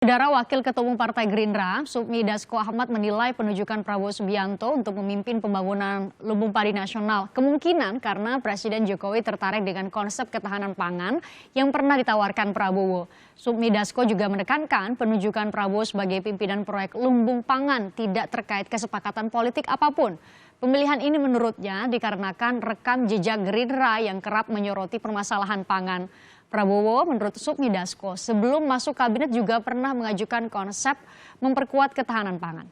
Saudara Wakil Ketua Umum Partai Gerindra, Sufmi Dasko Ahmad menilai penunjukan Prabowo Subianto untuk memimpin pembangunan lumbung padi nasional kemungkinan karena Presiden Jokowi tertarik dengan konsep ketahanan pangan yang pernah ditawarkan Prabowo. Sufmi Dasko juga menekankan penunjukan Prabowo sebagai pimpinan proyek lumbung pangan tidak terkait kesepakatan politik apapun. Pemilihan ini menurutnya dikarenakan rekam jejak Gerindra yang kerap menyoroti permasalahan pangan. Prabowo menurut Sufmi Dasko sebelum masuk kabinet juga pernah mengajukan konsep memperkuat ketahanan pangan.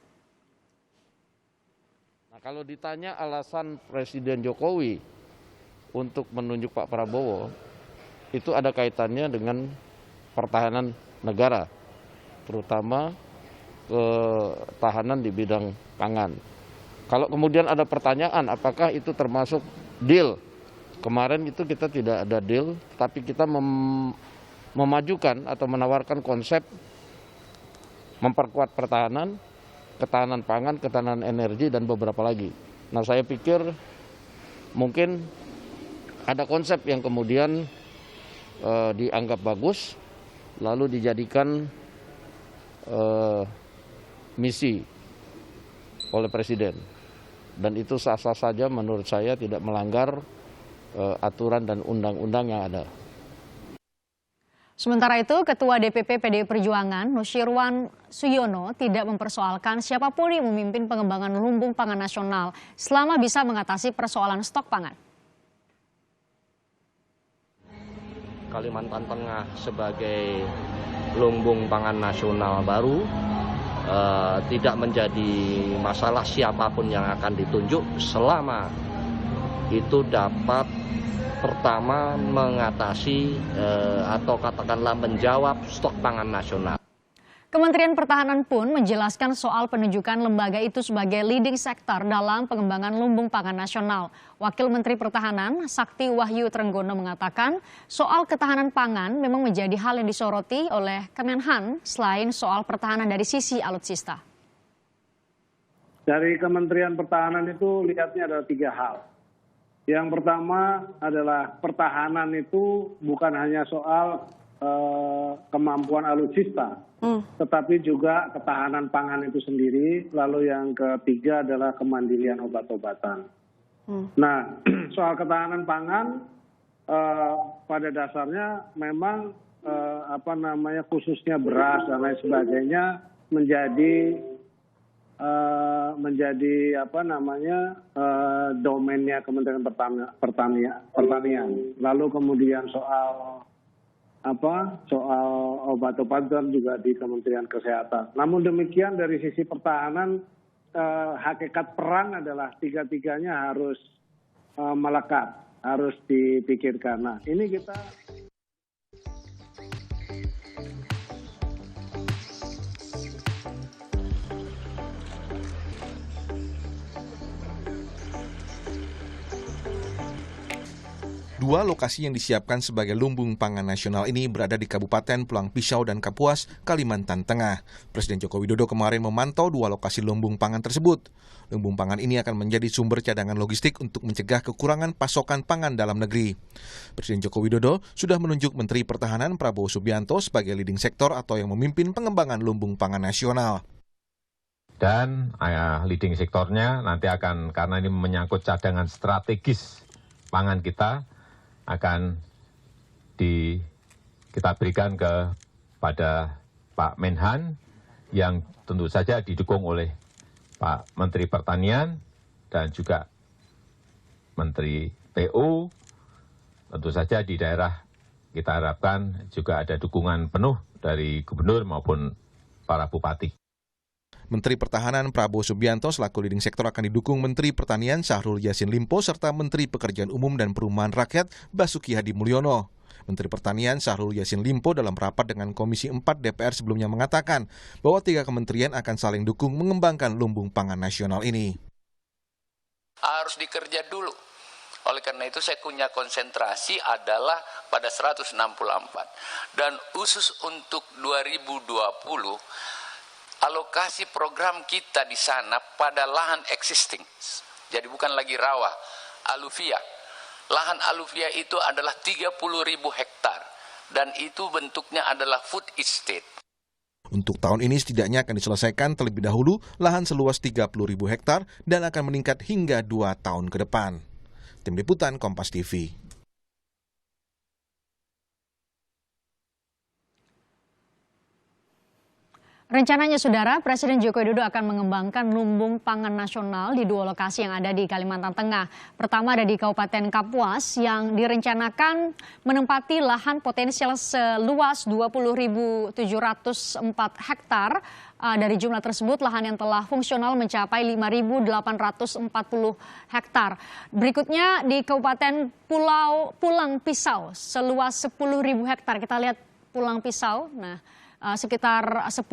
Nah, kalau ditanya alasan Presiden Jokowi untuk menunjuk Pak Prabowo, itu ada kaitannya dengan pertahanan negara, terutama ketahanan di bidang pangan. Kalau kemudian ada pertanyaan apakah itu termasuk deal, kemarin itu kita tidak ada deal, tapi kita memajukan atau menawarkan konsep memperkuat pertahanan, ketahanan pangan, ketahanan energi, dan beberapa lagi. Nah, saya pikir mungkin ada konsep yang kemudian dianggap bagus, lalu dijadikan misi oleh Presiden. Dan itu sah-sah saja menurut saya, tidak melanggar aturan dan undang-undang yang ada. Sementara itu, Ketua DPP PDI Perjuangan Nusyirwan Suyono tidak mempersoalkan siapapun yang memimpin pengembangan lumbung pangan nasional selama bisa mengatasi persoalan stok pangan. Kalimantan Tengah sebagai lumbung pangan nasional baru tidak menjadi masalah siapapun yang akan ditunjuk selama itu dapat pertama mengatasi atau katakanlah menjawab stok pangan nasional. Kementerian Pertahanan pun menjelaskan soal penunjukan lembaga itu sebagai leading sector dalam pengembangan lumbung pangan nasional. Wakil Menteri Pertahanan Sakti Wahyu Trenggono mengatakan soal ketahanan pangan memang menjadi hal yang disoroti oleh Kemenhan selain soal pertahanan dari sisi alutsista. Dari Kementerian Pertahanan itu lihatnya ada 3 hal. Yang pertama adalah pertahanan itu bukan hanya soal kemampuan alutsista, tetapi juga ketahanan pangan itu sendiri. Lalu yang ketiga adalah kemandirian obat-obatan. Nah, soal ketahanan pangan pada dasarnya memang khususnya beras dan lain sebagainya menjadi domainnya Kementerian Pertanian. Lalu kemudian soal obat-obatan juga di Kementerian Kesehatan. Namun demikian dari sisi pertahanan hakikat perang adalah tiga-tiganya harus melekat, harus dipikirkan. Nah, ini kita Dua lokasi yang disiapkan sebagai lumbung pangan nasional ini berada di Kabupaten Pulang Pisau dan Kapuas, Kalimantan Tengah. Presiden Joko Widodo kemarin memantau 2 lokasi lumbung pangan tersebut. Lumbung pangan ini akan menjadi sumber cadangan logistik untuk mencegah kekurangan pasokan pangan dalam negeri. Presiden Joko Widodo sudah menunjuk Menteri Pertahanan Prabowo Subianto sebagai leading sektor atau yang memimpin pengembangan lumbung pangan nasional. Dan leading sektornya nanti akan, karena ini menyangkut cadangan strategis pangan kita, akan kita berikan kepada Pak Menhan yang tentu saja didukung oleh Pak Menteri Pertanian dan juga Menteri PU. Tentu saja di daerah kita harapkan juga ada dukungan penuh dari gubernur maupun para bupati. Menteri Pertahanan Prabowo Subianto selaku leading sektor akan didukung Menteri Pertanian Syahrul Yassin Limpo serta Menteri Pekerjaan Umum dan Perumahan Rakyat Basuki Hadi Mulyono. Menteri Pertanian Syahrul Yassin Limpo dalam rapat dengan Komisi 4 DPR sebelumnya mengatakan bahwa 3 kementerian akan saling dukung mengembangkan lumbung pangan nasional ini. Harus dikerja dulu. Oleh karena itu saya punya konsentrasi adalah pada 164. Dan khusus untuk 2020, alokasi program kita di sana pada lahan existing. Jadi bukan lagi rawa, aluvia. Lahan aluvia itu adalah 30.000 hektar dan itu bentuknya adalah food estate. Untuk tahun ini setidaknya akan diselesaikan terlebih dahulu lahan seluas 30.000 hektar dan akan meningkat hingga 2 tahun ke depan. Tim Liputan Kompas TV. Rencananya, Saudara, Presiden Joko Widodo akan mengembangkan lumbung pangan nasional di 2 lokasi yang ada di Kalimantan Tengah. Pertama ada di Kabupaten Kapuas yang direncanakan menempati lahan potensial seluas 20.704 hektar. Dari jumlah tersebut, lahan yang telah fungsional mencapai 5.840 hektar. Berikutnya di Kabupaten Pulang Pisau seluas 10.000 hektar. Kita lihat Pulang Pisau. Sekitar 10.000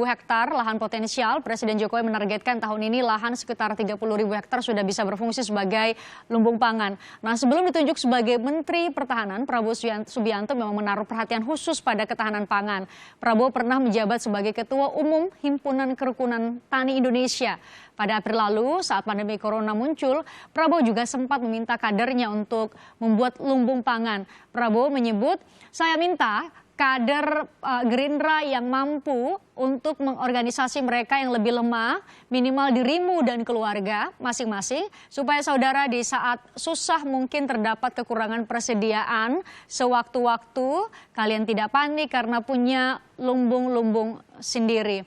hektar lahan potensial. Presiden Jokowi menargetkan tahun ini lahan sekitar 30.000 hektar sudah bisa berfungsi sebagai lumbung pangan. Sebelum ditunjuk sebagai Menteri Pertahanan, Prabowo Subianto memang menaruh perhatian khusus pada ketahanan pangan. Prabowo pernah menjabat sebagai Ketua Umum Himpunan Kerukunan Tani Indonesia. Pada April lalu, saat pandemi corona muncul, Prabowo juga sempat meminta kadernya untuk membuat lumbung pangan. Prabowo menyebut, "Saya minta kader Gerindra yang mampu untuk mengorganisasi mereka yang lebih lemah, minimal dirimu dan keluarga masing-masing, supaya saudara di saat susah mungkin terdapat kekurangan persediaan, sewaktu-waktu kalian tidak panik karena punya lumbung-lumbung sendiri."